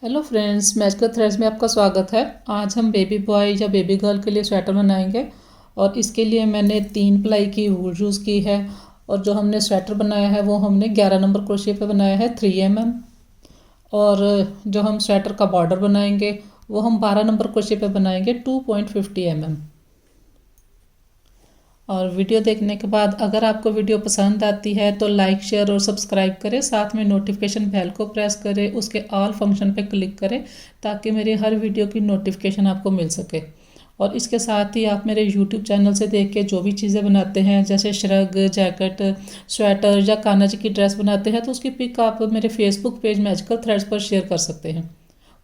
Hello friends, magical threads में आपका स्वागत है। आज हम बेबी बॉय या बेबी गर्ल के लिए स्वेटर बनाएंगे और इसके लिए मैंने 3 प्लाई की वूल यूज़ की है। और जो हमने स्वेटर बनाया है वो हमने 11 नंबर क्रोशिया पे बनाया है 3 mm। और जो हम स्वेटर का बॉर्डर बनाएंगे वो हम 12 नंबर क्रोशिया पे बनाएंगे 2.50 mm। और वीडियो देखने के बाद अगर आपको वीडियो पसंद आती है तो लाइक शेयर और सब्सक्राइब करें, साथ में नोटिफिकेशन बेल को प्रेस करें, उसके ऑल फंक्शन पे क्लिक करें ताकि मेरी हर वीडियो की नोटिफिकेशन आपको मिल सके। और इसके साथ ही आप मेरे यूट्यूब चैनल से देख के जो भी चीज़ें बनाते हैं जैसे श्रग, जैकेट, स्वेटर या कान्हा जी की ड्रेस बनाते हैं तो उसकी पिक आप मेरे फेसबुक पेज मैजिकल थ्रेड्स पर शेयर कर सकते हैं।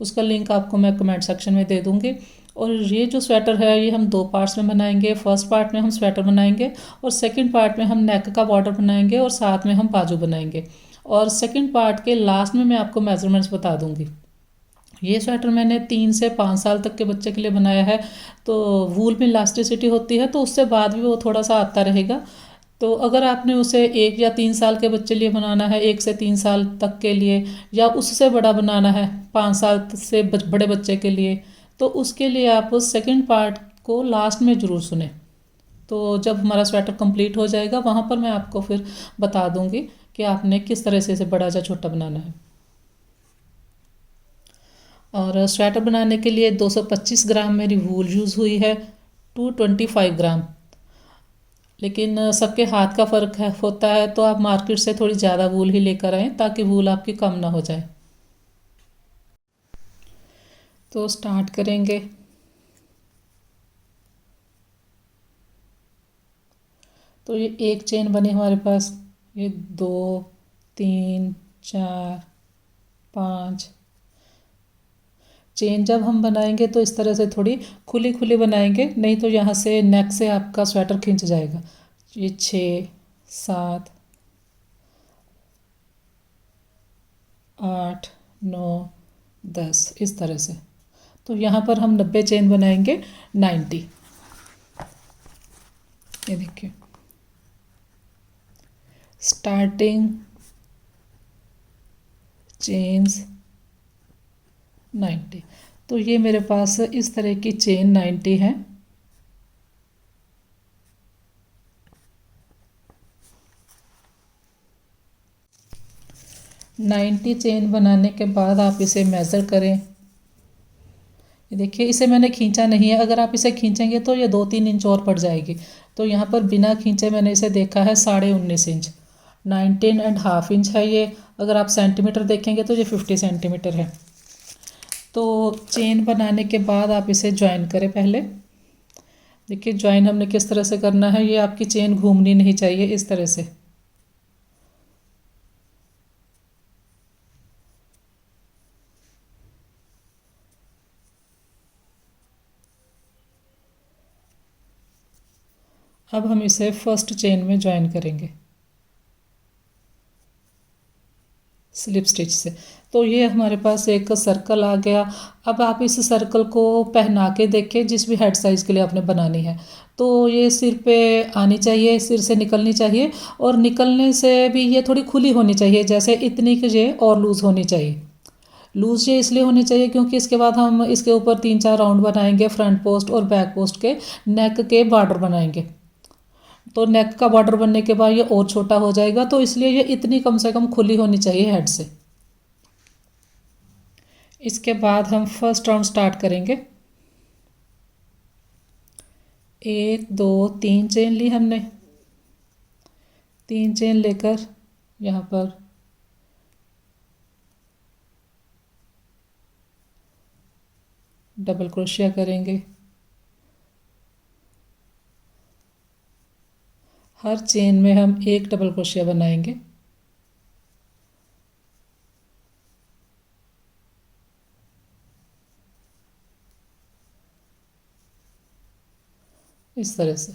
उसका लिंक आपको मैं कमेंट सेक्शन में दे दूँगी। और ये जो स्वेटर है ये हम 2 पार्ट्स में बनाएंगे। फर्स्ट पार्ट में हम स्वेटर बनाएंगे और सेकंड पार्ट में हम नेक का बॉर्डर बनाएंगे और साथ में हम बाजू बनाएंगे। और सेकंड पार्ट के लास्ट में मैं आपको मेजरमेंट्स बता दूंगी। ये स्वेटर मैंने 3 से 5 साल तक के बच्चे के लिए बनाया है। तो वूल में इलास्टिसिटी होती है तो उससे बाद भी वो थोड़ा सा आता रहेगा। तो अगर आपने उसे 1 या 3 साल के बच्चे लिए बनाना है, 1 से 3 साल तक के लिए, या उससे बड़ा बनाना है 5 साल से बड़े बच्चे के लिए, तो उसके लिए आप सेकंड पार्ट को लास्ट में ज़रूर सुने। तो जब हमारा स्वेटर कंप्लीट हो जाएगा वहाँ पर मैं आपको फिर बता दूंगी कि आपने किस तरह से इसे बड़ा या छोटा बनाना है। और स्वेटर बनाने के लिए 225 ग्राम मेरी वूल यूज़ हुई है, 225 ग्राम। लेकिन सबके हाथ का फ़र्क है होता है तो आप मार्केट से थोड़ी ज़्यादा वूल ही लेकर आएँ ताकि वूल आपकी कम ना हो जाए। तो स्टार्ट करेंगे। तो ये एक चेन बनी हमारे पास, ये 2, 3, 4, 5 चेन जब हम बनाएंगे तो इस तरह से थोड़ी खुली खुली बनाएंगे, नहीं तो यहाँ से नेक से आपका स्वेटर खिंच जाएगा। ये 6, 7, 8, 9, 10 इस तरह से। तो यहाँ पर हम 90 चेन बनाएंगे, 90। ये देखिए, स्टार्टिंग चेन्स 90। तो ये मेरे पास इस तरह की चेन 90 है। नाइन्टी चेन बनाने के बाद आप इसे मेज़र करें। ये देखिए, इसे मैंने खींचा नहीं है, अगर आप इसे खींचेंगे तो ये 2-3 इंच और पड़ जाएगी। तो यहाँ पर बिना खींचे मैंने इसे देखा है 19.5 इंच, 19.5 इंच है ये। अगर आप सेंटीमीटर देखेंगे तो ये 50 सेंटीमीटर है। तो चेन बनाने के बाद आप इसे ज्वाइन करें पहले। देखिए ज्वाइन हमने किस तरह से करना है, ये आपकी चेन घूमनी नहीं चाहिए, इस तरह से। अब हम इसे फर्स्ट चेन में ज्वाइन करेंगे स्लिप स्टिच से। तो ये हमारे पास एक सर्कल आ गया। अब आप इस सर्कल को पहना के देखें जिस भी हेड साइज़ के लिए आपने बनानी है। तो ये सिर पे आनी चाहिए, सिर से निकलनी चाहिए। और निकलने से भी ये थोड़ी खुली होनी चाहिए, जैसे इतनी कि ये और लूज़ होनी चाहिए। लूज़ ये इसलिए होनी चाहिए क्योंकि इसके बाद हम इसके ऊपर 3-4 राउंड बनाएंगे, फ्रंट पोस्ट और बैक पोस्ट के, नेक के बॉर्डर बनाएंगे। तो नेक का बॉर्डर बनने के बाद ये और छोटा हो जाएगा, तो इसलिए ये इतनी कम से कम खुली होनी चाहिए हेड से। इसके बाद हम फर्स्ट राउंड स्टार्ट करेंगे। 1, 2, 3 चेन ली हमने। 3 चेन लेकर यहाँ पर डबल क्रोशिया करेंगे। हर चेन में हम एक डबल क्रोशिया बनाएंगे। इस तरह से।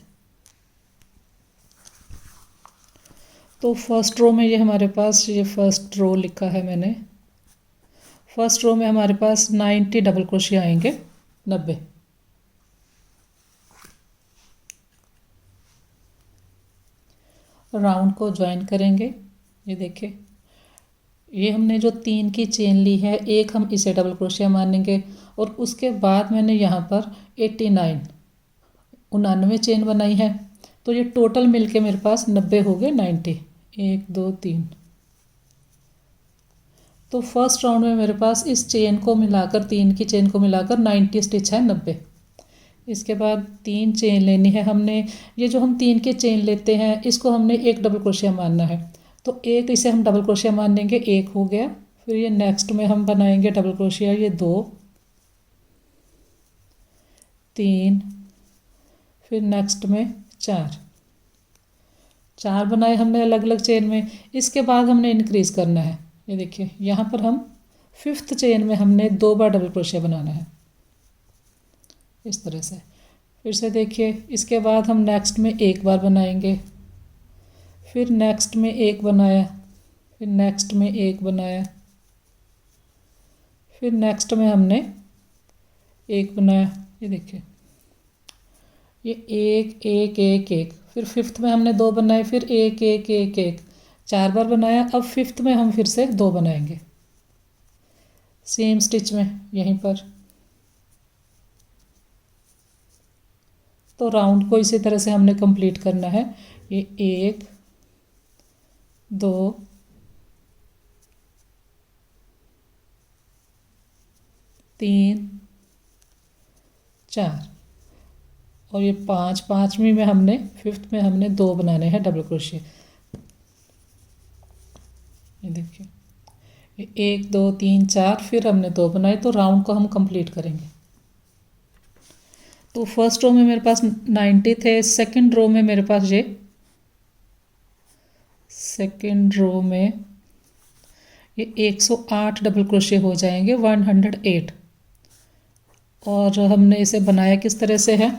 तो फर्स्ट रो में ये हमारे पास, ये फर्स्ट रो लिखा है मैंने। फर्स्ट रो में हमारे पास 90 डबल क्रोशिया आएंगे, 90। राउंड को ज्वाइन करेंगे। ये देखिए, ये हमने जो 3 की चेन ली है, एक हम इसे डबल क्रोशिया मानेंगे और उसके बाद मैंने यहाँ पर 99 चेन बनाई है। तो ये टोटल मिलके मेरे पास 90 हो गए, 90। 1 2 3। तो फर्स्ट राउंड में मेरे पास इस चेन को मिलाकर, 3 की चेन को मिलाकर 90 स्टिच है, 90। इसके बाद 3 चेन लेनी है हमने। ये जो हम 3 के चेन लेते हैं, इसको हमने एक डबल क्रोशिया मानना है। तो एक इसे हम डबल क्रोशिया मान लेंगे, एक हो गया। फिर ये नेक्स्ट में हम बनाएंगे डबल क्रोशिया, ये 2 3, फिर नेक्स्ट में 4 4 बनाए हमने अलग अलग चेन में। इसके बाद हमने इंक्रीज़ करना है। ये देखिए यहाँ पर हम 5th चेन में हमने 2 बार डबल क्रोशिया बनाना है, इस तरह से। फिर से देखिए, इसके बाद हम नेक्स्ट में एक बार बनाएंगे, फिर नेक्स्ट में एक बनाया, फिर नेक्स्ट में एक बनाया, फिर नेक्स्ट में हमने एक बनाया। ये देखिए, ये एक एक एक एक, फिर 5th में हमने 2 बनाए, फिर एक एक एक एक, 4 बार बनाया। अब 5th में हम फिर से 2 बनाएंगे सेम स्टिच में यहीं पर। तो राउंड को इसी तरह से हमने कंप्लीट करना है। ये 1 2 3 4 और ये 5, 5वीं में हमने, 5th में हमने 2 बनाने हैं डबल क्रोशिया। ये देखिए, ये 1 2 3 4, फिर हमने 2 बनाए। तो राउंड को हम कंप्लीट करेंगे। तो फर्स्ट रो में मेरे पास 90 थे, सेकंड रो में मेरे पास ये, सेकंड रो में ये 108 डबल क्रोशिया हो जाएंगे, 108। और हमने इसे बनाया किस तरह से है,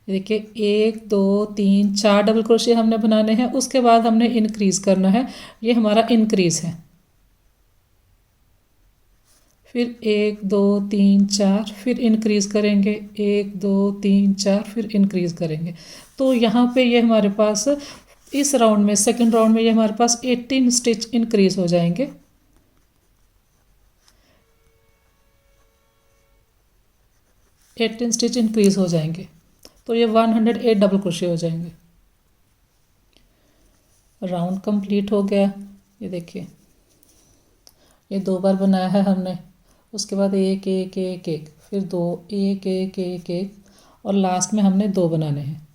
देखिए 1 2 3 4 डबल क्रोशिया हमने बनाने हैं। उसके बाद हमने इंक्रीज़ करना है, ये हमारा इंक्रीज़ है। फिर 1 2 3 4, फिर इंक्रीज़ करेंगे, 1 2 3 4, फिर इंक्रीज़ करेंगे। तो यहाँ पे ये हमारे पास इस राउंड में, सेकंड राउंड में, ये हमारे पास 18 स्टिच इंक्रीज़ हो जाएंगे। 18 स्टिच इंक्रीज़ हो जाएंगे। तो ये 108 डबल क्रोशिया हो जाएंगे। राउंड कंप्लीट हो गया। ये देखिए, ये 2 बार बनाया है हमने। उसके बाद एक एक एक एक, फिर 2, एक एक एक एक, और लास्ट में हमने 2 बनाने हैं,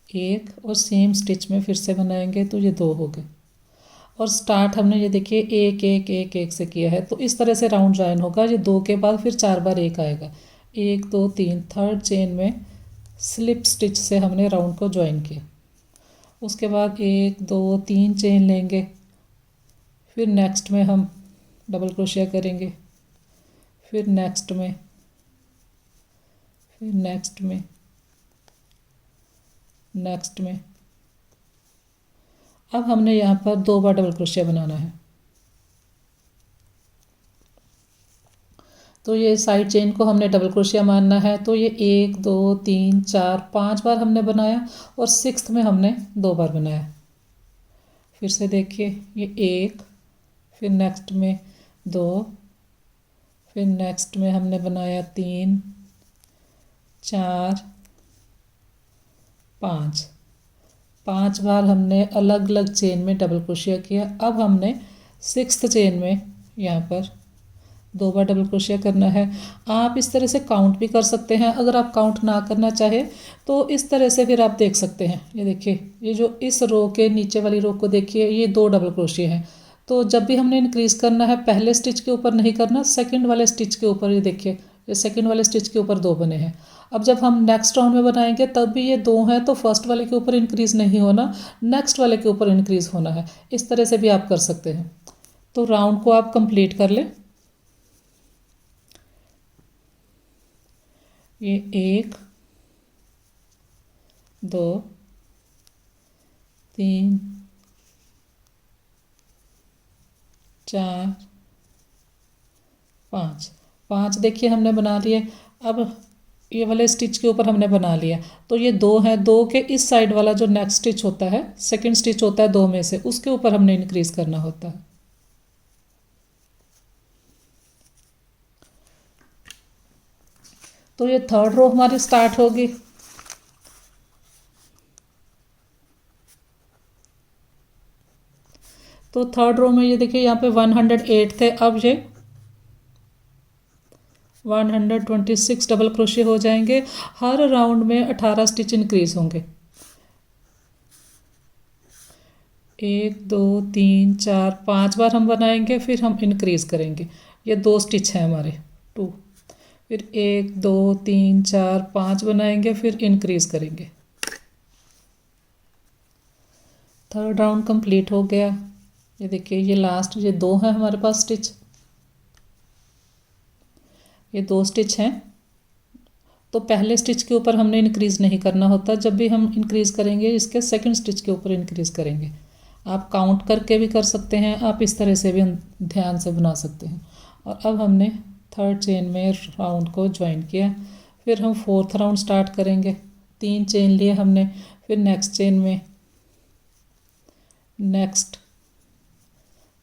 एक, और सेम स्टिच में फिर से बनाएंगे। तो ये 2 हो गए। और स्टार्ट हमने ये देखिए एक एक एक एक से किया है। तो इस तरह से राउंड जॉइन होगा। ये 2 के बाद फिर 4 बार एक आएगा, 1 2 3, थर्ड चेन में स्लिप स्टिच से हमने राउंड को ज्वाइन किया। उसके बाद 1 2 3 चेन लेंगे, फिर नेक्स्ट में हम डबल क्रोशिया करेंगे, फिर नेक्स्ट में, फिर नेक्स्ट में, नेक्स्ट में। अब हमने यहाँ पर 2 बार डबल क्रोशिया बनाना है। तो ये साइड चेन को हमने डबल क्रोशिया मानना है। तो ये 1 2 3 4 5 बार हमने बनाया, और 6th में हमने 2 बार बनाया। फिर से देखिए, ये 1, फिर नेक्स्ट में 2, फिर नेक्स्ट में हमने बनाया 3 4 5, 5 बार हमने अलग अलग चेन में डबल क्रोशिया किया। अब हमने 6th चेन में यहाँ पर 2 बार डबल क्रोशिया करना है। आप इस तरह से काउंट भी कर सकते हैं। अगर आप काउंट ना करना चाहे तो इस तरह से फिर आप देख सकते हैं। ये देखिए, ये जो इस रो के नीचे वाली रो को देखिए, ये 2 डबल क्रोशिया हैं। तो जब भी हमने इंक्रीज़ करना है, पहले स्टिच के ऊपर नहीं करना, सेकंड वाले स्टिच के ऊपर। ये देखिए, ये सेकंड वाले स्टिच के ऊपर 2 बने हैं। अब जब हम नेक्स्ट राउंड में बनाएंगे तब भी ये 2 हैं, तो फर्स्ट वाले के ऊपर इंक्रीज़ नहीं होना, नेक्स्ट वाले के ऊपर इंक्रीज़ होना है। इस तरह से भी आप कर सकते हैं। तो राउंड को आप कंप्लीट कर लें। ये 1 2 3 4 5, 5 देखिए हमने बना लिए। अब ये वाले स्टिच के ऊपर हमने बना लिया। तो ये दो है, दो के इस साइड वाला जो नेक्स्ट स्टिच होता है, सेकंड स्टिच होता है दो में से, उसके ऊपर हमने इंक्रीज करना होता है। तो ये थर्ड रो हमारी स्टार्ट होगी। तो थर्ड रो में ये देखिए यहाँ पे 108 थे, अब ये 126 डबल क्रोशे हो जाएंगे। हर राउंड में 18 स्टिच इंक्रीज होंगे। 1 2 3 4 5 बार हम बनाएंगे, फिर हम इंक्रीज करेंगे। ये दो स्टिच हैं हमारे 2, फिर 1 2 3 4 5 बनाएंगे, फिर इंक्रीज करेंगे। थर्ड राउंड कंप्लीट हो गया। ये देखिए ये लास्ट, ये दो हैं हमारे पास स्टिच, ये दो स्टिच हैं। तो पहले स्टिच के ऊपर हमने इंक्रीज नहीं करना होता, जब भी हम इंक्रीज करेंगे इसके सेकंड स्टिच के ऊपर इंक्रीज करेंगे। आप काउंट करके भी कर सकते हैं, आप इस तरह से भी ध्यान से बना सकते हैं। और अब हमने थर्ड चेन में राउंड को ज्वाइन किया, फिर हम फोर्थ राउंड स्टार्ट करेंगे। 3 चेन लिए हमने, फिर नेक्स्ट चेन में नेक्स्ट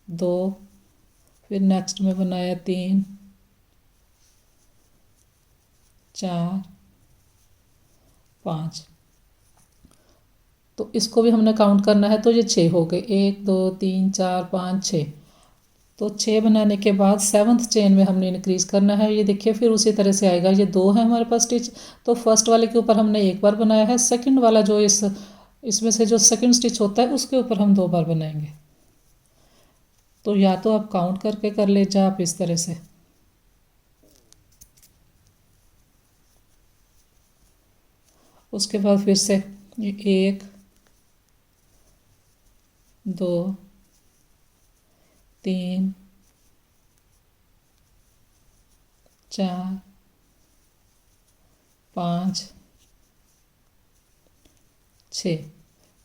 2, फिर नेक्स्ट में बनाया 3 4 5। तो इसको भी हमने काउंट करना है, तो ये 6 हो गए, 1 2 3 4 5 6। तो 6 बनाने के बाद सेवन्थ चेन में हमने इंक्रीज करना है। ये देखिए फिर उसी तरह से आएगा। ये दो है हमारे पास स्टिच, तो फर्स्ट वाले के ऊपर हमने एक बार बनाया है, सेकंड वाला जो इसमें से जो सेकंड स्टिच होता है उसके ऊपर हम 2 बार बनाएंगे। तो या तो आप काउंट करके कर ले, जा आप इस तरह से। उसके बाद फिर से ये 1 2 3 4 5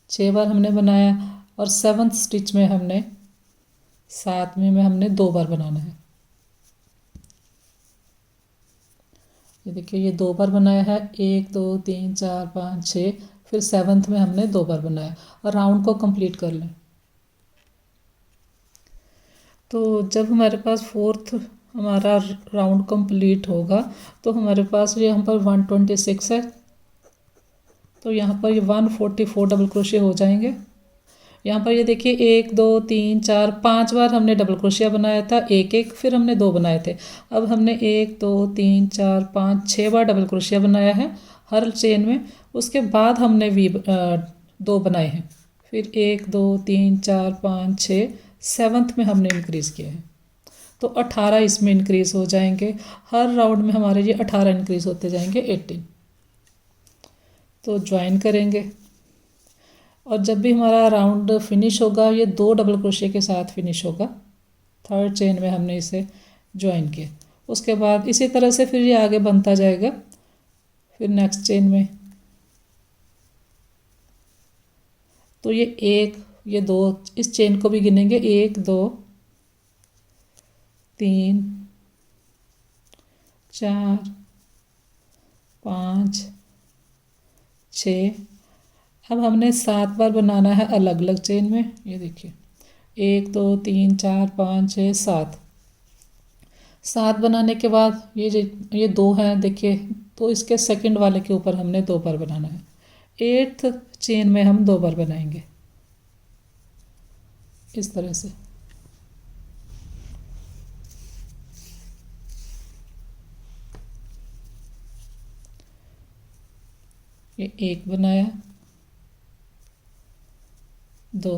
6 बार हमने बनाया। और सेवन्थ स्टिच में हमने सातवें में हमने 2 बार बनाना है। ये देखिए ये 2 बार बनाया है, 1 2 3 4 5 6, फिर सेवन्थ में हमने 2 बार बनाया। और राउंड को कंप्लीट कर लें। तो जब हमारे पास फोर्थ हमारा राउंड कंप्लीट होगा, तो हमारे पास ये यहाँ पर 126 है, तो यहाँ पर ये 144 डबल क्रोशिया हो जाएंगे। यहाँ पर ये देखिए 1 2 3 4 5 बार हमने डबल क्रोशिया बनाया था, एक एक, फिर हमने 2 बनाए थे। अब हमने 1 2 3 4 5 6 बार डबल क्रोशिया बनाया है हर चेन में। उसके बाद हमने 2 बनाए हैं, फिर 1 2 3 4 5 6, सेवन्थ में हमने इंक्रीज़ किया है। तो 18 इसमें इंक्रीज़ हो जाएंगे। हर राउंड में हमारे ये 18 इंक्रीज़ होते जाएंगे, 18। तो ज्वाइन करेंगे। और जब भी हमारा राउंड फिनिश होगा, ये 2 डबल क्रोशिया के साथ फिनिश होगा। थर्ड चेन में हमने इसे ज्वाइन किया। उसके बाद इसी तरह से फिर ये आगे बनता जाएगा। फिर नेक्स्ट चेन में तो ये 1 ये 2, इस चेन को भी गिनेंगे, 1 2 3 4 5 6। अब हमने 7 बार बनाना है अलग अलग चेन में। ये देखिए 1 2 3 4 5 6 7 बनाने के बाद ये 2 हैं देखिए, तो इसके सेकंड वाले के ऊपर हमने 2 बार बनाना है। 8th चेन में हम 2 बार बनाएंगे इस तरह से। ये 1 बनाया, 2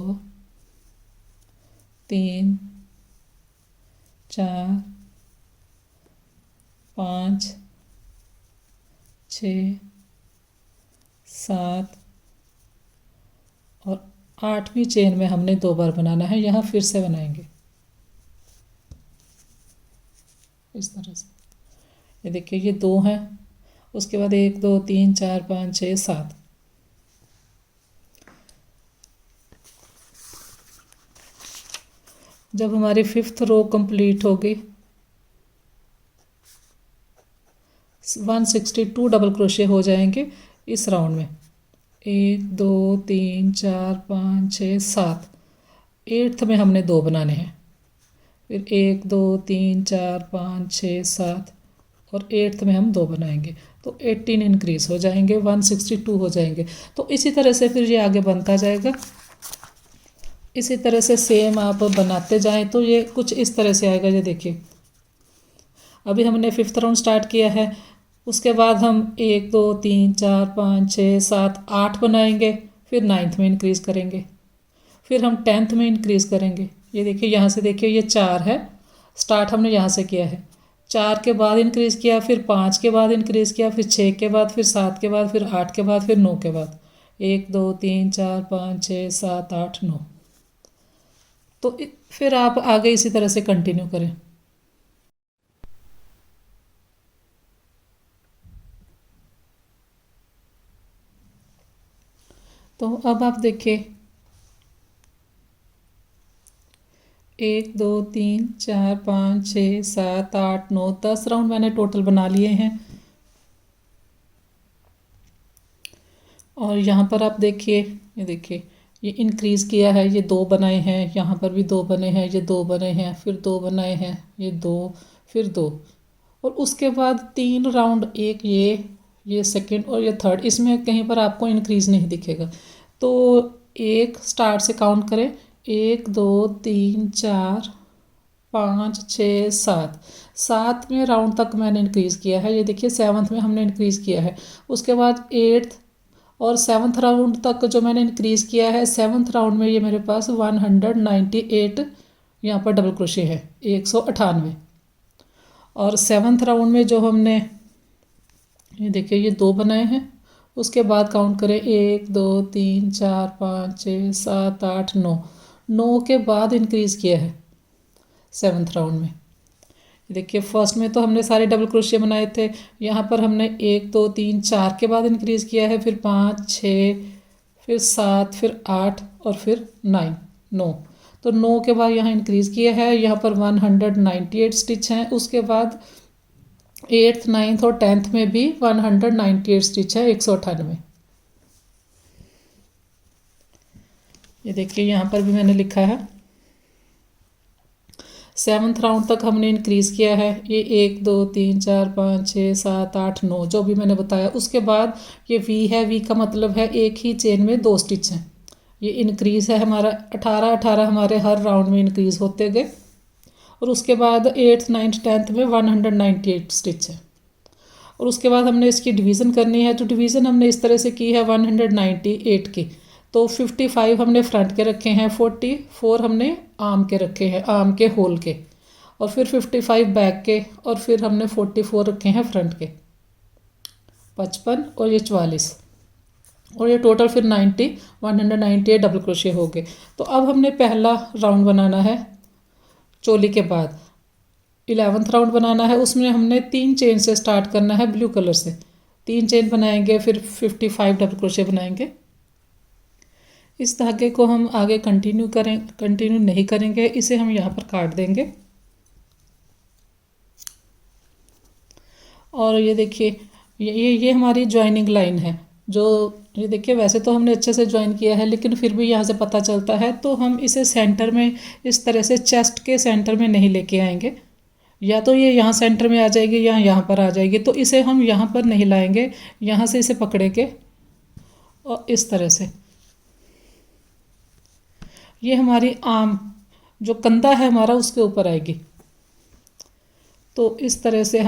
3 4 5 6 7 और 8वीं चेन में हमने 2 बार बनाना है। यहाँ फिर से बनाएंगे इस तरह से। ये देखिए ये 2 हैं, उसके बाद 1 2 3 4 5 6 7। जब हमारी 5th रो कंप्लीट होगी, 162 डबल क्रोशे हो जाएंगे इस राउंड में। 1 2 3 4 5 6 7, 8th में हमने 2 बनाने हैं। फिर 1 2 3 4 5 6 7 और 8th में हम 2 बनाएंगे तो 18 इंक्रीज हो जाएंगे, 162 हो जाएंगे। तो इसी तरह से फिर ये आगे बनता जाएगा। इसी तरह से सेम आप बनाते जाएं तो ये कुछ इस तरह से आएगा। ये देखिए अभी हमने 5th राउंड स्टार्ट किया है, उसके बाद हम 1 2 3 4 5 6 7 8 बनाएंगे, फिर 9th में इंक्रीज करेंगे, फिर हम 10th में इंक्रीज करेंगे। ये देखिए यहाँ से देखिए ये 4 है, स्टार्ट हमने यहाँ से किया है, 4 के बाद इंक्रीज किया, फिर 5 के बाद इंक्रीज किया, फिर 6 के बाद, फिर 7 के बाद, फिर 8 के बाद, फिर 9 के बाद। 1 2 3 4 5 6 7 8 9। तो फिर आप आगे इसी तरह से कंटिन्यू करें। तो अब आप देखिए 1 2 3 4 5 6 7 8 9 10 राउंड मैंने टोटल बना लिए हैं। और यहाँ पर आप देखिए, ये देखिए ये इंक्रीज़ किया है, ये 2 बनाए हैं, यहाँ पर भी 2 बने हैं, ये 2 बने हैं, फिर 2 बनाए हैं, ये 2, फिर 2, और उसके बाद 3 राउंड, एक ये सेकंड और ये थर्ड, इसमें कहीं पर आपको इंक्रीज़ नहीं दिखेगा। तो एक स्टार्ट से काउंट करें, 1 2 3 4 5 6 7, 7वें राउंड तक मैंने इंक्रीज़ किया है। ये देखिए 7th में हमने इंक्रीज़ किया है। उसके बाद 8th और 7th राउंड तक जो मैंने इंक्रीज़ किया है, 7th राउंड में ये मेरे पास 198 यहाँ पर डबल क्रोशे है, 198। और 7th राउंड में जो हमने ये देखिए ये 2 बनाए हैं, उसके बाद काउंट करें 1 2 3 4 5 6 7 8 9, 9 के बाद इंक्रीज़ किया है 7th राउंड में। देखिए फर्स्ट में तो हमने सारे डबल क्रोशिया बनाए थे, यहाँ पर हमने 1 2 3 4 के बाद इंक्रीज़ किया है, फिर 5 6 फिर 7 फिर 8 और फिर 9। तो 9 के बाद यहाँ इंक्रीज़ किया है, यहाँ पर 198 स्टिच हैं। उसके बाद 8th 9th और 10th में भी 198 स्टिच है, 198। ये देखिए यहाँ पर भी मैंने लिखा है। 7th राउंड तक हमने इंक्रीज़ किया है, ये 1 2 3 4 5 6 7 8 9 जो भी मैंने बताया। उसके बाद ये वी है, वी का मतलब है एक ही चेन में 2 स्टिच हैं। ये इंक्रीज़ है हमारा 18 हमारे हर राउंड में इंक्रीज़ होते गए। और उसके बाद 8th 9th 10th में 198 स्टिच है। और उसके बाद हमने इसकी डिवीज़न करनी है, तो डिवीज़न हमने इस तरह से की है 198 की। तो 55 हमने फ्रंट के रखे हैं, 44 हमने आर्म के रखे हैं, आर्म के होल के, और फिर 55 बैक के, और फिर हमने 44 रखे हैं फ्रंट के, 55 और ये 44, और ये टोटल फिर 198 डबल क्रोशे हो गए। तो अब हमने पहला राउंड बनाना है चोली के बाद, 11th राउंड बनाना है। उसमें हमने 3 चेन से स्टार्ट करना है, ब्लू कलर से 3 चेन बनाएंगे, फिर 55 डबल क्रोशे बनाएंगे। इस धागे को हम आगे कंटिन्यू नहीं करेंगे, इसे हम यहाँ पर काट देंगे। और ये देखिए ये हमारी ज्वाइनिंग लाइन है, जो ये देखिए वैसे तो हमने अच्छे से ज्वाइन किया है, लेकिन फिर भी यहाँ से पता चलता है। तो हम इसे सेंटर में इस तरह से चेस्ट के सेंटर में नहीं लेके आएंगे, या तो ये यहाँ सेंटर में आ जाएगी या यहाँ पर आ जाएगी। तो इसे हम यहाँ पर नहीं लाएंगे, यहाँ से इसे पकड़ेंगे और इस तरह से ये हमारी आर्म जो कंधा है हमारा उसके ऊपर आएगी। तो इस तरह से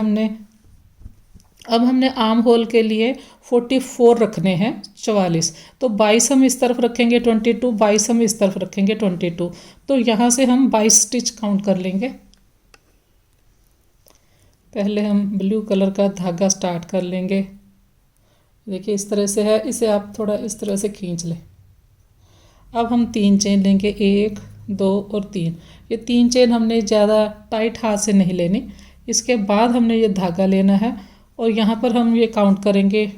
अब हमने आर्म होल के लिए 44 रखने हैं, 44। तो 22 हम इस तरफ रखेंगे, 22, 22 हम इस तरफ रखेंगे, 22। तो यहाँ से हम 22 स्टिच काउंट कर लेंगे। पहले हम ब्लू कलर का धागा स्टार्ट कर लेंगे। देखिए इस तरह से है, इसे आप थोड़ा इस तरह से खींच लें। अब हम 3 चेन लेंगे, 1 2 और 3। ये 3 चेन हमने ज़्यादा टाइट हाथ से नहीं लेनी। इसके बाद हमने ये धागा लेना है और यहाँ पर हम ये काउंट करेंगे,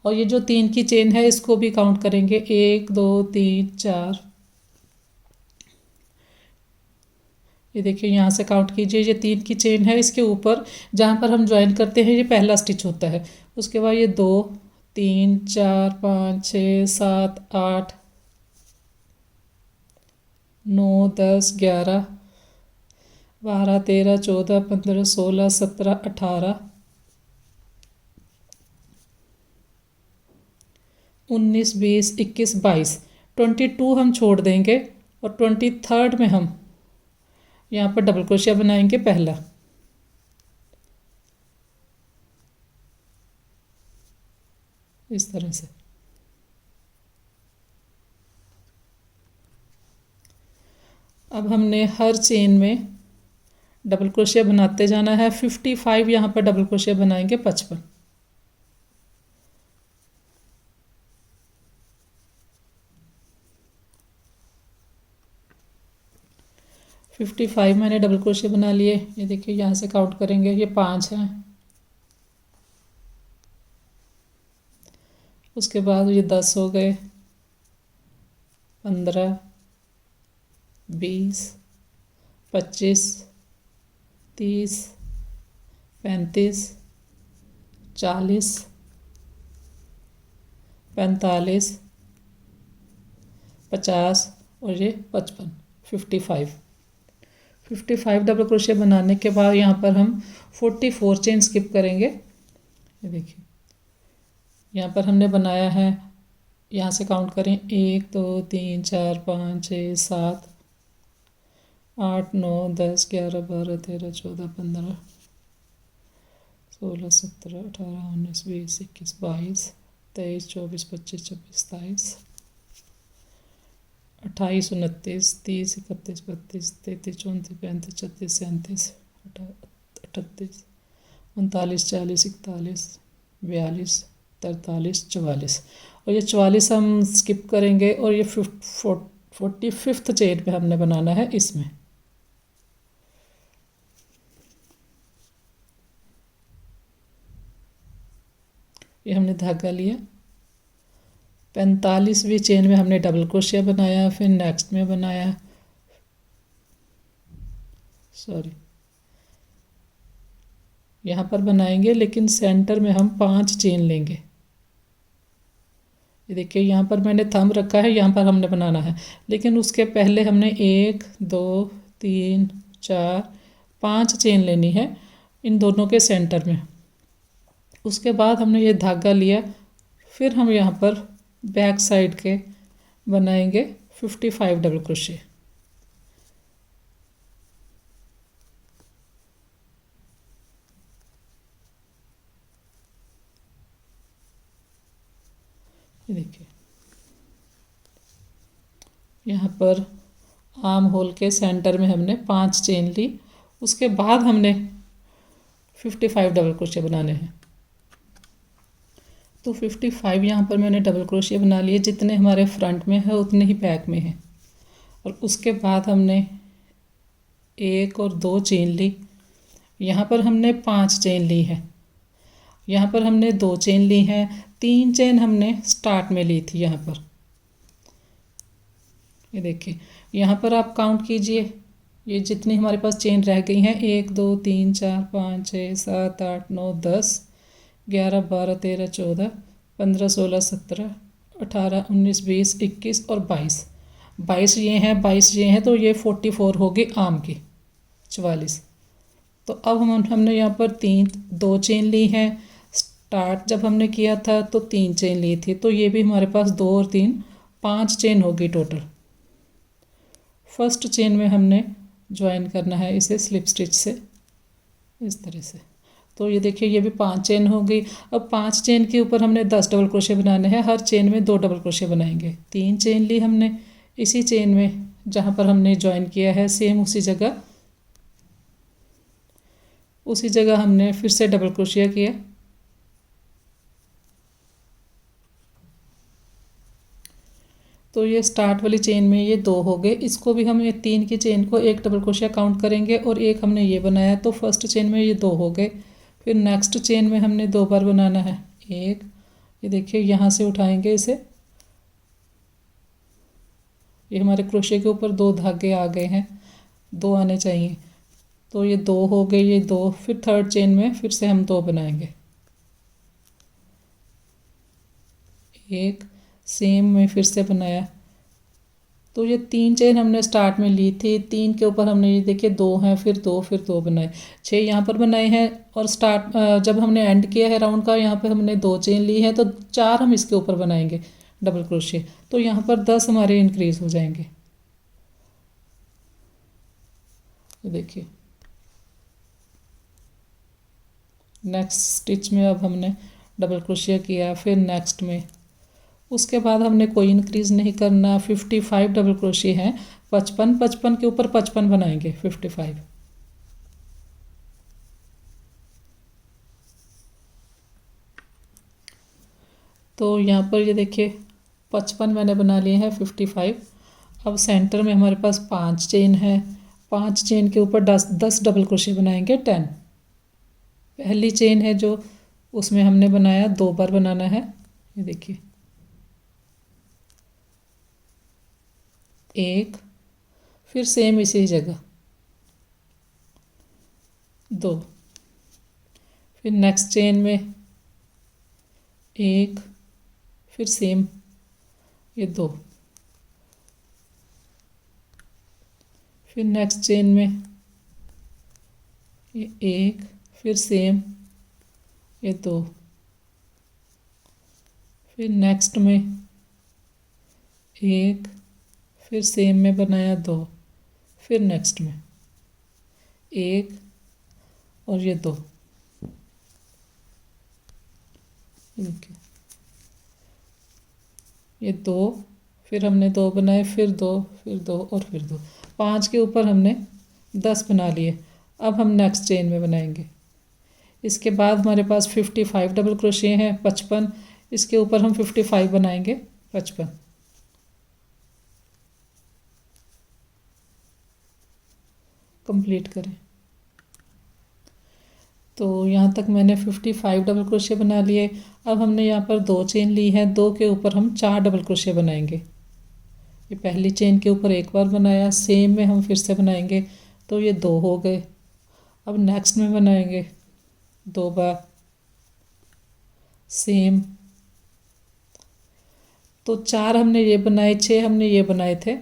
और ये जो 3 की चेन है इसको भी काउंट करेंगे, 1 2 3 4। ये देखिए यहाँ से काउंट कीजिए, ये 3 की चेन है, इसके ऊपर जहाँ पर हम ज्वाइन करते हैं ये पहला स्टिच होता है। उसके बाद ये 2 3 4 5 6 7 8 9 10 11 12 13 14 15 16 17 18 19 20 21 22 22 हम छोड़ देंगे और 23rd में हम यहाँ पर डबल क्रोशिया बनाएंगे पहला। इस तरह से अब हमने हर चेन में डबल क्रोशिया बनाते जाना है। 55 यहाँ पर डबल क्रोशिया बनाएंगे 55। 55 मैंने डबल क्रोशिया बना लिए। ये देखिए यहाँ से काउंट करेंगे, ये 5 हैं। उसके बाद ये 10 हो गए, 15 20 25 30 35 40 45 50 और ये 55 55 डबल क्रोशिया बनाने के बाद यहाँ पर हम 44 चेन स्किप करेंगे। ये देखिए यहाँ पर हमने बनाया है, यहाँ से काउंट करें 1 2 3 4 5 6 7 8 9 10 11 12 13 14 15 16 17 18 19 20 21 22 23 24 25 26 27 28 29 30 31 32 33 34 35 36 37 38 39 40 41 42 43 44 और ये 44 हम स्किप करेंगे और ये 45th चेन पे हमने बनाना है। इसमें ये हमने धागा लिया, 45वीं चेन में हमने डबल क्रोशिया बनाया, फिर नेक्स्ट में बनाया, सॉरी यहाँ पर बनाएंगे लेकिन सेंटर में हम 5 चेन लेंगे। ये देखिए यहाँ पर मैंने थंब रखा है, यहाँ पर हमने बनाना है, लेकिन उसके पहले हमने 1 2 3 4 5 चेन लेनी है इन दोनों के सेंटर में। उसके बाद हमने ये धागा लिया, फिर हम यहाँ पर बैक साइड के बनाएंगे 55 डबल क्रोशिया। ये देखिए यहाँ पर आर्म होल के सेंटर में हमने 5 चेन ली। उसके बाद हमने 55 डबल क्रोशिया बनाने हैं। तो 55 यहाँ पर मैंने डबल क्रोशिया बना लिए, जितने हमारे फ्रंट में है उतने ही बैक में है। और उसके बाद हमने 1 और 2 चेन ली, यहाँ पर हमने 5 चेन ली है, यहाँ पर हमने 2 चेन ली हैं, 3 चेन हमने स्टार्ट में ली थी यहाँ पर। ये देखिए यहाँ पर आप काउंट कीजिए, ये जितनी हमारे पास चेन रह गई हैं 1 2 3 4 5 6 7 8 9 10 11 12 13 14 15 16 17 18 19 20 21 और 22 ये हैं, 22 ये हैं, तो ये 44 होगी आर्म की 44। तो अब हमने यहाँ पर 2 चेन ली हैं। स्टार्ट जब हमने किया था तो 3 चेन ली थी, तो ये भी हमारे पास 2 और 3 5 चेन होगी टोटल। फर्स्ट चेन में हमने ज्वाइन करना है इसे स्लिप स्टिच से इस तरह से। तो ये देखिए ये भी 5 चेन हो गई। अब 5 चेन के ऊपर हमने 10 डबल क्रोशिया बनाने हैं, हर चेन में 2 डबल क्रोशिया बनाएंगे। 3 चेन ली हमने, इसी चेन में जहाँ पर हमने ज्वाइन किया है सेम उसी जगह हमने फिर से डबल क्रोशिया किया। तो ये स्टार्ट वाली चेन में ये 2 हो गए, इसको भी हम ये 3 की चेन को 1 डबल क्रोशिया काउंट करेंगे और एक हमने ये बनाया, तो फर्स्ट चेन में ये 2 हो गए। फिर नेक्स्ट चेन में हमने 2 बार बनाना है, 1, ये देखिए यहाँ से उठाएंगे इसे, ये हमारे क्रोशिया के ऊपर 2 धागे आ गए हैं। दो आने चाहिए। तो ये दो हो गए, ये दो, फिर थर्ड चेन में फिर से हम दो बनाएंगे, एक, सेम में फिर से बनाया। तो ये तीन चेन हमने स्टार्ट में ली थी, तीन के ऊपर हमने ये देखिए दो हैं, फिर दो बनाए, छः यहाँ पर बनाए हैं। और स्टार्ट जब हमने एंड किया है राउंड का, यहाँ पे हमने दो चेन ली है, तो चार हम इसके ऊपर बनाएंगे डबल क्रोशिया। तो यहाँ पर 10 हमारे इंक्रीज हो जाएंगे। ये देखिए नेक्स्ट स्टिच में अब हमने डबल क्रोशिया किया, फिर नेक्स्ट में, उसके बाद हमने कोई इंक्रीज नहीं करना। 55 डबल क्रोशिया है, 55, 55 के ऊपर 55 बनाएंगे, 55। तो यहाँ पर ये देखिए 55 मैंने बना लिए हैं, 55। अब सेंटर में हमारे पास 5 चेन है, 5 चेन के ऊपर 10 डबल क्रोशिया बनाएंगे, 10। पहली चेन है जो, उसमें हमने बनाया, 2 बार बनाना है। ये देखिए एक, फिर सेम इसी जगह दो, फिर नेक्स्ट चेन में एक, फिर सेम ये दो, फिर नेक्स्ट चेन में ये एक, फिर सेम ये दो, फिर नेक्स्ट में एक, फिर सेम में बनाया दो, फिर नेक्स्ट में एक और ये दो। देखिए ये दो, फिर हमने दो बनाए, फिर दो, फिर दो और फिर दो, 5 के ऊपर हमने 10 बना लिए। अब हम नेक्स्ट चेन में बनाएंगे। इसके बाद हमारे पास 55 डबल क्रोशिया हैं, 55, इसके ऊपर हम 55 बनाएंगे, 55। कंप्लीट करें। तो यहाँ तक मैंने 55 डबल क्रोशिया बना लिए। अब हमने यहाँ पर दो चेन ली है, दो के ऊपर हम 4 डबल क्रोशिया बनाएंगे। ये पहली चेन के ऊपर एक बार बनाया, सेम में हम फिर से बनाएंगे, तो ये दो हो गए। अब नेक्स्ट में बनाएंगे 2 बार सेम, तो 4 हमने ये बनाए, 6 हमने ये बनाए थे,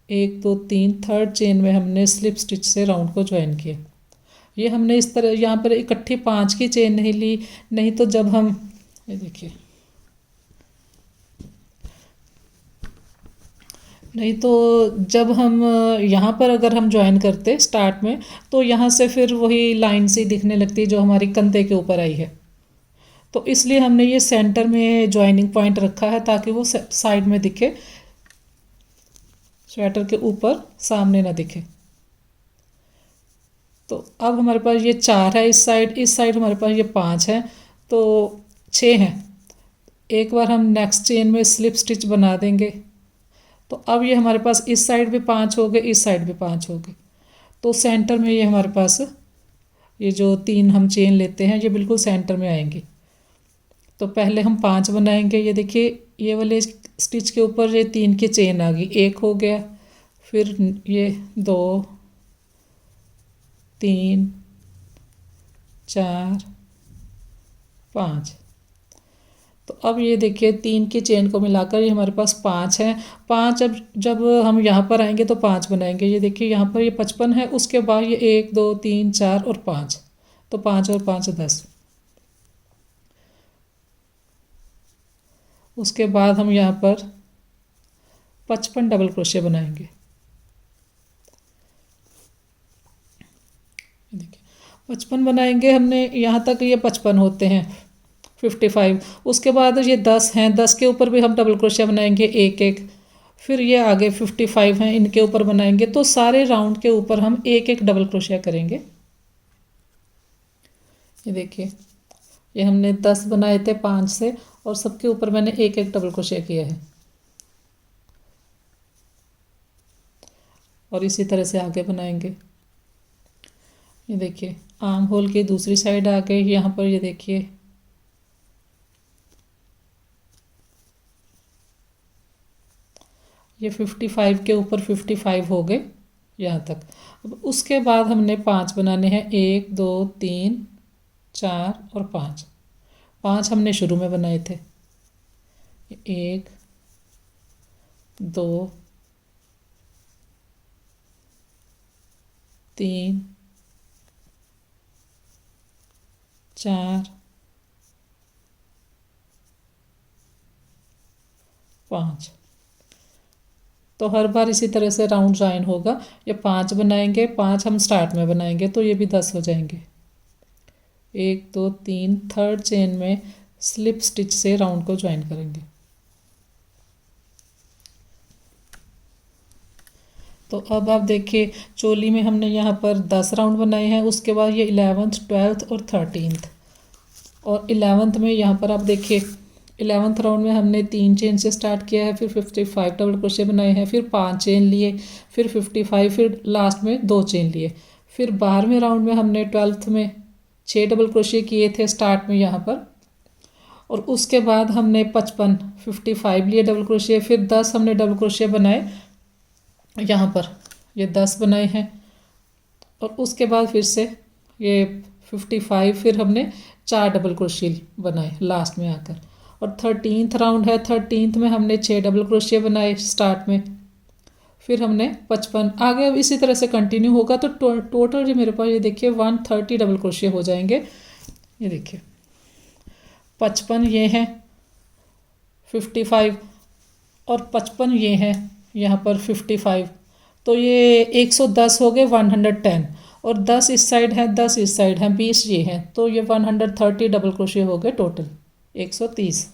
1 2 3, थर्ड चेन में हमने स्लिप स्टिच से राउंड को ज्वाइन किया। ये हमने इस तरह यहाँ पर इकट्ठी 5 की चेन नहीं ली, नहीं तो जब हम, ये देखिए, नहीं तो जब हम यहाँ पर अगर हम ज्वाइन करते स्टार्ट में, तो यहाँ से फिर वही लाइन सी दिखने लगती जो हमारी कंधे के ऊपर आई है। तो इसलिए हमने ये सेंटर में ज्वाइनिंग पॉइंट रखा है, ताकि वो साइड में दिखे, स्वेटर के ऊपर सामने ना दिखे। तो अब हमारे पास ये 4 है इस साइड हमारे पास ये 5 है, तो 6 हैं। एक बार हम नेक्स्ट चेन में स्लिप स्टिच बना देंगे, तो अब ये हमारे पास इस साइड भी 5 हो गए, इस साइड भी 5 हो गए। तो सेंटर में ये हमारे पास ये जो 3 हम चेन लेते हैं, ये बिल्कुल सेंटर में आएंगी। तो पहले हम 5 बनाएंगे। ये देखिए ये वाले स्टिच के ऊपर ये 3 की चेन आ गई, एक हो गया, फिर ये 2 3 4 5। तो अब ये देखिए 3 की चेन को मिलाकर ये हमारे पास 5 है। 5 अब जब हम यहाँ पर आएंगे तो 5 बनाएंगे। ये देखिए यहाँ पर ये 55 है, उसके बाद ये 1 2 3 4 और 5, तो 5 और 5 10। उसके बाद हम यहाँ पर 55 डबल क्रोशिया बनाएंगे। देखिए 55 बनाएंगे हमने, यहाँ तक ये 55 होते हैं, 55। उसके बाद ये 10 हैं, 10 के ऊपर भी हम डबल क्रोशिया बनाएंगे एक एक, फिर ये आगे 55 हैं, इनके ऊपर बनाएंगे। तो सारे राउंड के ऊपर हम एक एक डबल क्रोशिया करेंगे। ये देखिए ये हमने 10 बनाए थे 5 से, और सबके ऊपर मैंने एक एक डबल क्रोशिया किया है। और इसी तरह से आगे बनाएंगे। ये देखिए आर्म होल की दूसरी साइड आ गई, यहाँ पर ये देखिए ये 55 के ऊपर 55 हो गए, यहाँ तक। अब उसके बाद हमने 5 बनाने हैं, 1 2 3 4 और 5। 5 हमने शुरू में बनाए थे, 1 2 3 4 5। तो हर बार इसी तरह से राउंड जॉइन होगा। ये 5 बनाएंगे, 5 हम स्टार्ट में बनाएंगे तो ये भी 10 हो जाएंगे। 1 2 3 थर्ड चेन में स्लिप स्टिच से राउंड को ज्वाइन करेंगे। तो अब आप देखिए, चोली में हमने यहाँ पर 10 राउंड बनाए हैं। उसके बाद ये 11th 12th और 13th, और 11th में यहाँ पर आप देखिए 11th राउंड में हमने 3 चेन से स्टार्ट किया है, फिर 55 डबल क्रोशे बनाए हैं, फिर 5 चेन लिए, फिर 55, फिर लास्ट में 2 चेन लिए। फिर 12वें राउंड में हमने 12th में 6 डबल क्रोशे किए थे स्टार्ट में यहाँ पर, और उसके बाद हमने 55 लिए डबल क्रोशे, फिर 10 हमने डबल क्रोशे बनाए यहाँ पर, ये 10 बनाए हैं। और उसके बाद फिर से ये 55, फिर हमने 4 डबल क्रोशे बनाए लास्ट में आकर। और 13th राउंड है, 13th में हमने 6 डबल क्रोशे बनाए स्टार्ट में, फिर हमने 55। आगे अब इसी तरह से कंटिन्यू होगा। तो टोटल जो मेरे पास ये देखिए 130 डबल क्रोशे हो जाएंगे। ये देखिए 55 ये हैं, 55 और 55 ये हैं यहाँ पर 55। तो ये 110 हो गए, 110, और 10 इस साइड है, 10 इस साइड है, 20 ये हैं, तो ये 130 डबल क्रोशे हो गए टोटल 130।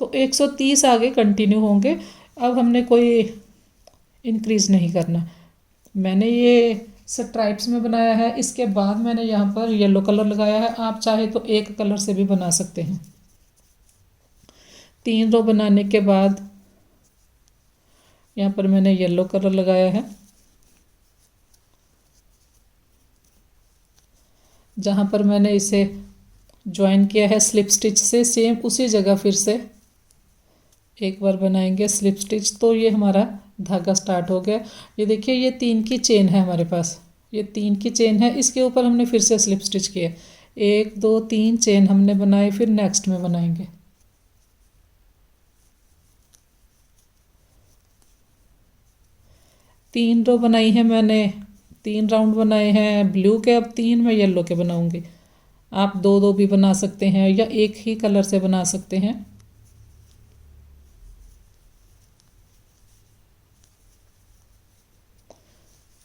तो 130 आगे कंटिन्यू होंगे। अब हमने कोई इंक्रीज़ नहीं करना। मैंने ये स्ट्राइप्स में बनाया है, इसके बाद मैंने यहाँ पर येलो कलर लगाया है। आप चाहे तो एक कलर से भी बना सकते हैं। 3 रो बनाने के बाद यहाँ पर मैंने येलो कलर लगाया है। जहाँ पर मैंने इसे ज्वाइन किया है स्लिप स्टिच से, सेम उसी जगह फिर से एक बार बनाएंगे स्लिप स्टिच। तो ये हमारा धागा स्टार्ट हो गया। ये देखिए ये 3 की चेन है हमारे पास, ये 3 की चेन है, इसके ऊपर हमने फिर से स्लिप स्टिच किया। 1 2 3 चेन हमने बनाए, फिर नेक्स्ट में बनाएंगे। तीन रो बनाई है मैंने, 3 राउंड बनाए हैं ब्लू के। अब 3 मैं येलो के बनाऊंगी। आप 2 2 भी बना सकते हैं या एक ही कलर से बना सकते हैं।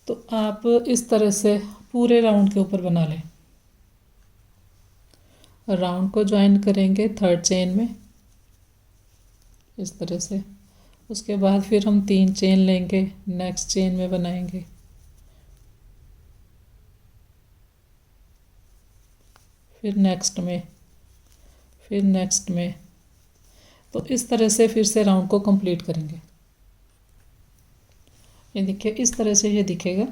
तो आप इस तरह से पूरे राउंड के ऊपर बना लें। राउंड को ज्वाइन करेंगे थर्ड चेन में इस तरह से। उसके बाद फिर हम 3 चेन लेंगे, नेक्स्ट चेन में बनाएंगे, फिर नेक्स्ट में, फिर नेक्स्ट में। तो इस तरह से फिर से राउंड को कंप्लीट करेंगे। ये देखिए इस तरह से ये दिखेगा।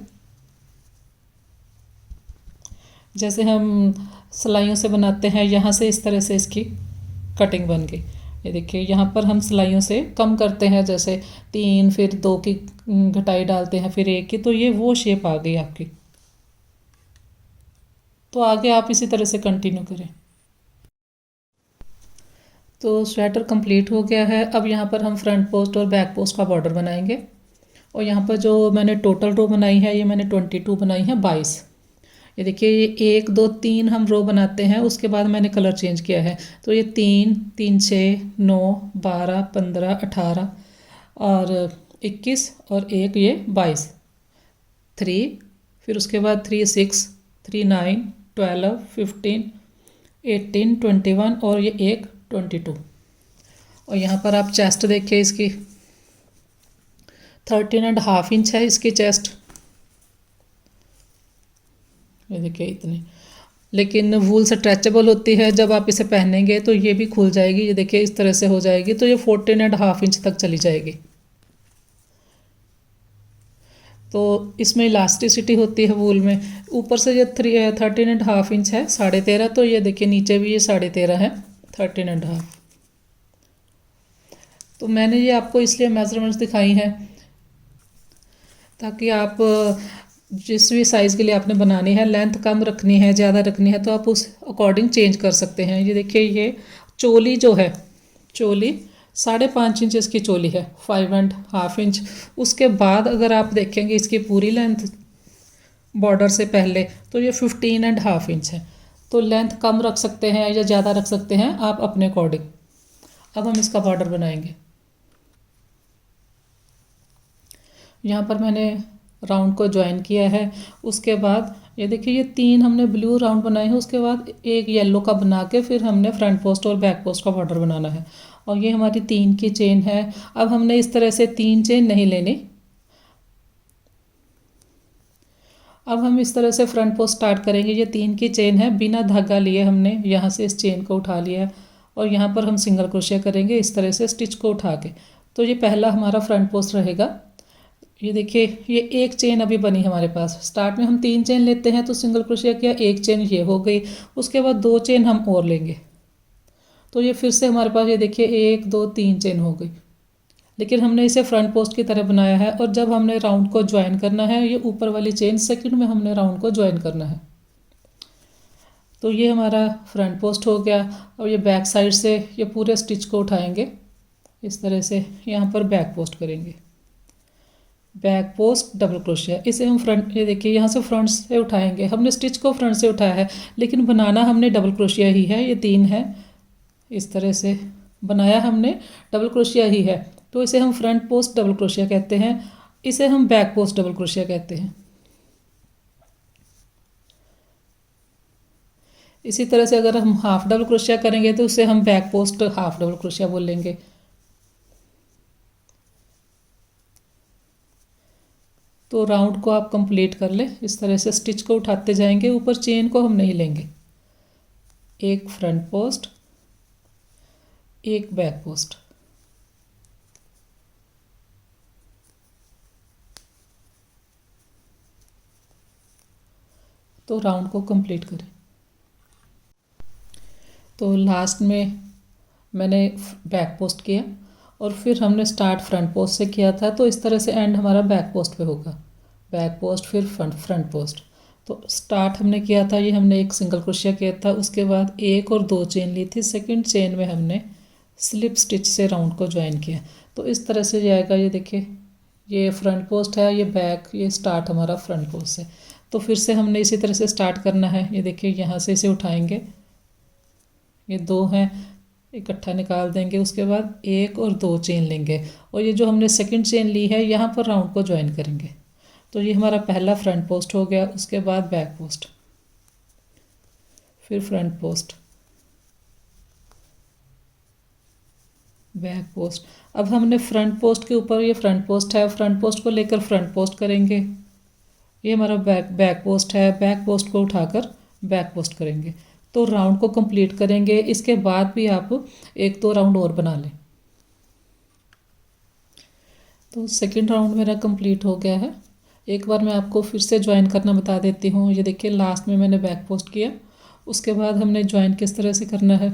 जैसे हम सिलाइयों से बनाते हैं, यहाँ से इस तरह से इसकी कटिंग बन गई। ये देखिए यहाँ पर हम सिलाइयों से कम करते हैं, जैसे 3 फिर 2 की घटाई डालते हैं, फिर 1 की, तो ये वो शेप आ गई आपकी। तो आगे आप इसी तरह से कंटिन्यू करें। तो स्वेटर कंप्लीट हो गया है। अब यहाँ पर हम फ्रंट पोस्ट और बैक पोस्ट का बॉर्डर बनाएंगे। और यहाँ पर जो मैंने टोटल रो बनाई है, ये मैंने 22 बनाई है, 22। ये देखिए ये 1 2 3 हम रो बनाते हैं, उसके बाद मैंने कलर चेंज किया है। तो ये 3 3 6 9 12 15 18 और 21 और 1 ये 22, 3, फिर उसके बाद 3 6 3 9 12 15 18 21 और ये 1 22। और यहाँ पर आप चेस्ट देखिए, इसकी 13.5 इंच है इसकी चेस्ट। ये देखिए इतनी, लेकिन वूल स्ट्रेचेबल होती है। जब आप इसे पहनेंगे तो ये भी खुल जाएगी। ये देखिए इस तरह से हो जाएगी, तो ये 14.5 इंच तक चली जाएगी। तो इसमें इलास्टिसिटी होती है वूल में। ऊपर से ये 13.5 इंच है, 13.5। तो ये देखिए नीचे भी ये 13.5 है, 13.5। तो मैंने ये आपको इसलिए मेजरमेंट्स दिखाई हैं ताकि आप जिस भी साइज़ के लिए आपने बनानी है, लेंथ कम रखनी है ज़्यादा रखनी है तो आप उस अकॉर्डिंग चेंज कर सकते हैं। ये देखिए, ये चोली जो है, चोली 5.5 इंच इसकी चोली है, 5.5 इंच। उसके बाद अगर आप देखेंगे इसकी पूरी लेंथ बॉर्डर से पहले, तो ये 15.5 इंच है। तो लेंथ कम रख सकते हैं या ज़्यादा रख सकते हैं आप अपने अकॉर्डिंग। अब हम इसका बॉर्डर बनाएंगे। यहाँ पर मैंने राउंड को ज्वाइन किया है। उसके बाद ये देखिए, ये 3 हमने ब्लू राउंड बनाए हैं। उसके बाद एक येलो का बना के फिर हमने फ्रंट पोस्ट और बैक पोस्ट का बॉर्डर बनाना है। और ये हमारी 3 की चेन है। अब हमने इस तरह से 3 चेन नहीं लेनी। अब हम इस तरह से फ्रंट पोस्ट स्टार्ट करेंगे। ये 3 की चेन है, बिना धागा लिए हमने यहाँ से इस चेन को उठा लिया है और यहाँ पर हम सिंगल क्रोशिया करेंगे इस तरह से स्टिच को उठा के। तो ये पहला हमारा फ्रंट पोस्ट रहेगा। ये देखिए, ये एक चेन अभी बनी हमारे पास। स्टार्ट में हम 3 चेन लेते हैं तो सिंगल क्रोशिया किया, एक चेन ये हो गई। उसके बाद 2 चेन हम और लेंगे तो ये फिर से हमारे पास, ये देखिए, 1 2 3 चेन हो गई। लेकिन हमने इसे फ्रंट पोस्ट की तरह बनाया है। और जब हमने राउंड को ज्वाइन करना है, ये ऊपर वाली चेन सेकंड में हमने राउंड को ज्वाइन करना है। तो ये हमारा फ्रंट पोस्ट हो गया। और ये बैक साइड से ये पूरे स्टिच को उठाएंगे इस तरह से, यहाँ पर बैक पोस्ट करेंगे। बैक पोस्ट डबल क्रोशिया, इसे हम फ्रंट, ये देखिए, यहाँ से फ्रंट से उठाएंगे। हमने स्टिच को फ्रंट से उठाया है लेकिन बनाना हमने डबल क्रोशिया ही है। ये 3 है, इस तरह से बनाया हमने डबल क्रोशिया ही है। तो इसे हम फ्रंट पोस्ट डबल क्रोशिया कहते हैं, इसे हम बैक पोस्ट डबल क्रोशिया कहते हैं। इसी तरह से अगर हम हाफ डबल क्रोशिया करेंगे तो उसे हम back post half double crochet बोलेंगे। तो राउंड को आप कंप्लीट कर ले इस तरह से, स्टिच को उठाते जाएंगे। ऊपर चेन को हम नहीं लेंगे। एक फ्रंट पोस्ट, एक बैक पोस्ट। तो राउंड को कंप्लीट करें। तो लास्ट में मैंने बैक पोस्ट किया और फिर हमने स्टार्ट फ्रंट पोस्ट से किया था। तो इस तरह से एंड हमारा बैक पोस्ट पे होगा। बैक पोस्ट फिर फ्रंट पोस्ट। तो स्टार्ट हमने किया था, ये हमने एक सिंगल क्रोशिया किया था। उसके बाद 1 और 2 चेन ली थी। सेकंड चेन में हमने स्लिप स्टिच से राउंड को ज्वाइन किया। तो इस तरह से जाएगा। ये देखिए, ये फ्रंट पोस्ट है, ये बैक, ये स्टार्ट हमारा फ्रंट पोस्ट है। तो फिर से हमने इसी तरह से स्टार्ट करना है। ये देखिए, यहाँ से इसे उठाएंगे, ये 2 हैं, इकट्ठा निकाल देंगे। उसके बाद 1 और 2 चेन लेंगे और ये जो हमने सेकंड चेन ली है यहाँ पर राउंड को ज्वाइन करेंगे। तो ये हमारा पहला फ्रंट पोस्ट हो गया। उसके बाद बैक पोस्ट, फिर फ्रंट पोस्ट, बैक पोस्ट। अब हमने फ्रंट पोस्ट के ऊपर, ये फ्रंट पोस्ट है, फ्रंट पोस्ट को लेकर फ्रंट पोस्ट करेंगे। ये हमारा बैक पोस्ट है, बैक पोस्ट को उठाकर बैक पोस्ट करेंगे। तो राउंड को कंप्लीट करेंगे। इसके बाद भी आप 1-2 राउंड और बना लें। तो सेकंड राउंड मेरा कंप्लीट हो गया है। एक बार मैं आपको फिर से ज्वाइन करना बता देती हूँ। ये देखिए, लास्ट में मैंने बैक पोस्ट किया। उसके बाद हमने ज्वाइन किस तरह से करना है।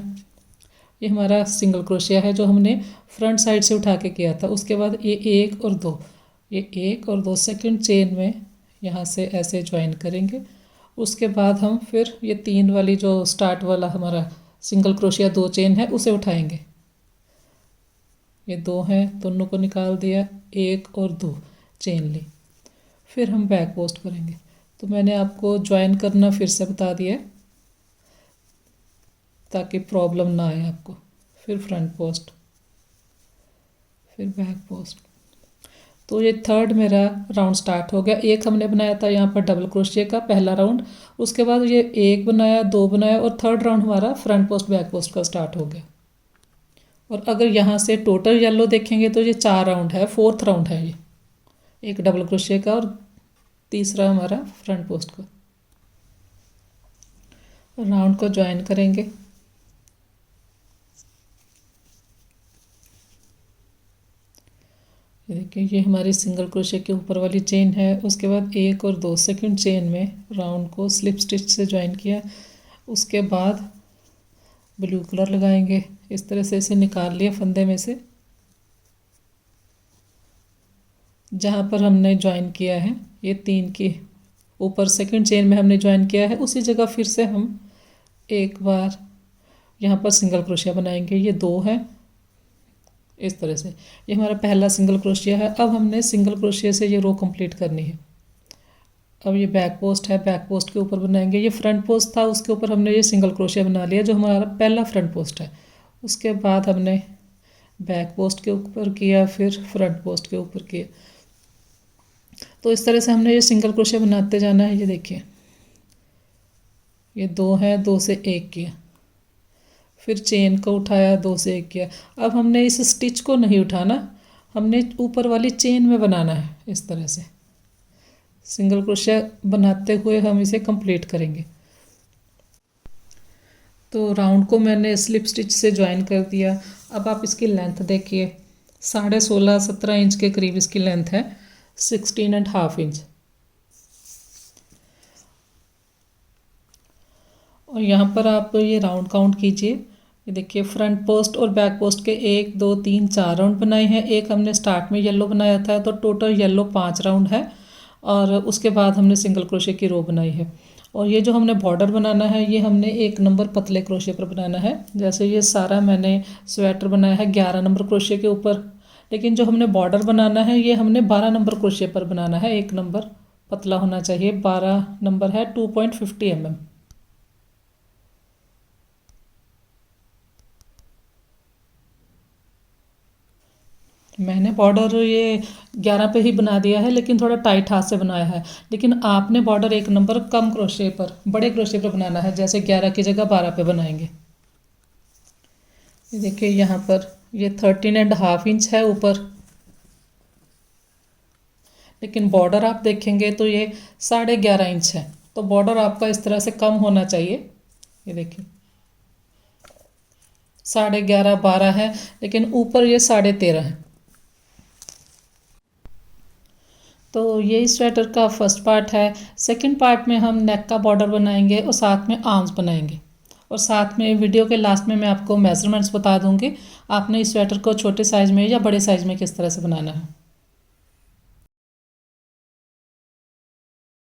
ये हमारा सिंगल क्रोशिया है जो हमने फ्रंट साइड से उठा के किया था। उसके बाद ये 1 और 2, ये 1 और 2 सेकंड चेन में यहाँ से ऐसे ज्वाइन करेंगे। उसके बाद हम फिर ये 3 वाली जो स्टार्ट वाला हमारा सिंगल क्रोशिया 2 चेन है उसे उठाएंगे। ये 2 हैं, दोनों को निकाल दिया, 1 और 2 चेन ली। फिर हम बैक पोस्ट करेंगे। तो मैंने आपको ज्वाइन करना फिर से बता दिया ताकि प्रॉब्लम ना आए आपको। फिर फ्रंट पोस्ट, फिर बैक पोस्ट। तो ये थर्ड मेरा राउंड स्टार्ट हो गया। एक हमने बनाया था यहाँ पर डबल क्रोशिया का पहला राउंड। उसके बाद ये 1 बनाया, 2 बनाया और थर्ड राउंड हमारा फ्रंट पोस्ट बैक पोस्ट का स्टार्ट हो गया। और अगर यहाँ से टोटल येलो देखेंगे तो ये 4 राउंड है, 4th राउंड है ये, एक डबल क्रोशिया का और तीसरा हमारा फ्रंट पोस्ट का। राउंड को ज्वाइन करेंगे। ये देखिए, ये हमारी सिंगल क्रोशिया के ऊपर वाली चेन है। उसके बाद 1 और 2 सेकंड चेन में राउंड को स्लिप स्टिच से ज्वाइन किया। उसके बाद ब्लू कलर लगाएंगे। इस तरह से इसे निकाल लिया फंदे में से जहाँ पर हमने ज्वाइन किया है। ये 3 की ऊपर सेकंड चेन में हमने ज्वाइन किया है, उसी जगह फिर से हम एक बार यहाँ पर सिंगल क्रोशिया बनाएंगे। ये 2 है इस तरह से, ये हमारा पहला सिंगल क्रोशिया है। अब हमने सिंगल क्रोशिया से ये रो कंप्लीट करनी है। अब ये बैक पोस्ट है, बैक पोस्ट के ऊपर बनाएंगे। ये फ्रंट पोस्ट था, उसके ऊपर हमने ये सिंगल क्रोशिया बना लिया जो हमारा पहला फ्रंट पोस्ट है। उसके बाद हमने बैक पोस्ट के ऊपर किया, फिर फ्रंट पोस्ट के ऊपर किया। तो इस तरह से हमने ये सिंगल क्रोशिया बनाते जाना है। ये देखिए, ये 2 है, 2 से 1 किया, फिर चेन को उठाया, 2 से 1 किया। अब हमने इस स्टिच को नहीं उठाना, हमने ऊपर वाली चेन में बनाना है। इस तरह से सिंगल क्रोशिया बनाते हुए हम इसे कंप्लीट करेंगे। तो राउंड को मैंने स्लिप स्टिच से ज्वाइन कर दिया। अब आप इसकी लेंथ देखिए, 16.5-17 इंच के करीब इसकी लेंथ है, 16.5 इंच। और यहाँ पर आप ये राउंड काउंट कीजिए। ये देखिए, फ्रंट पोस्ट और बैक पोस्ट के 1 2 3 4 राउंड बनाए हैं। एक हमने स्टार्ट में येलो बनाया था, तो टोटल येलो 5 राउंड है। और उसके बाद हमने सिंगल क्रोशे की रो बनाई है। और ये जो हमने बॉर्डर बनाना है, ये हमने 1 नंबर पतले क्रोशे पर बनाना है। जैसे ये सारा मैंने स्वेटर बनाया है 11 नंबर क्रोशे के ऊपर, लेकिन जो हमने बॉर्डर बनाना है ये हमने 12 नंबर क्रोशे पर बनाना है। 1 नंबर पतला होना चाहिए, 12 नंबर है 2.50 mm। मैंने बॉर्डर ये 11 पे ही बना दिया है, लेकिन थोड़ा टाइट हाथ से बनाया है। लेकिन आपने बॉर्डर 1 नंबर कम क्रोशे पर, बड़े क्रोशे पर बनाना है, जैसे 11 की जगह 12 पे बनाएंगे। ये देखिए, यहाँ पर ये 13.5 इंच है ऊपर, लेकिन बॉर्डर आप देखेंगे तो ये 11.5 इंच है। तो बॉर्डर आपका इस तरह से कम होना चाहिए। ये देखिए, 11.5 12 है, लेकिन ऊपर ये 13.5 है। तो ये स्वेटर का फर्स्ट पार्ट है। सेकंड पार्ट में हम नेक का बॉर्डर बनाएंगे और साथ में आर्म्स बनाएंगे। और साथ में वीडियो के लास्ट में मैं आपको मेजरमेंट्स बता दूंगी, आपने इस स्वेटर को छोटे साइज़ में या बड़े साइज़ में किस तरह से बनाना है।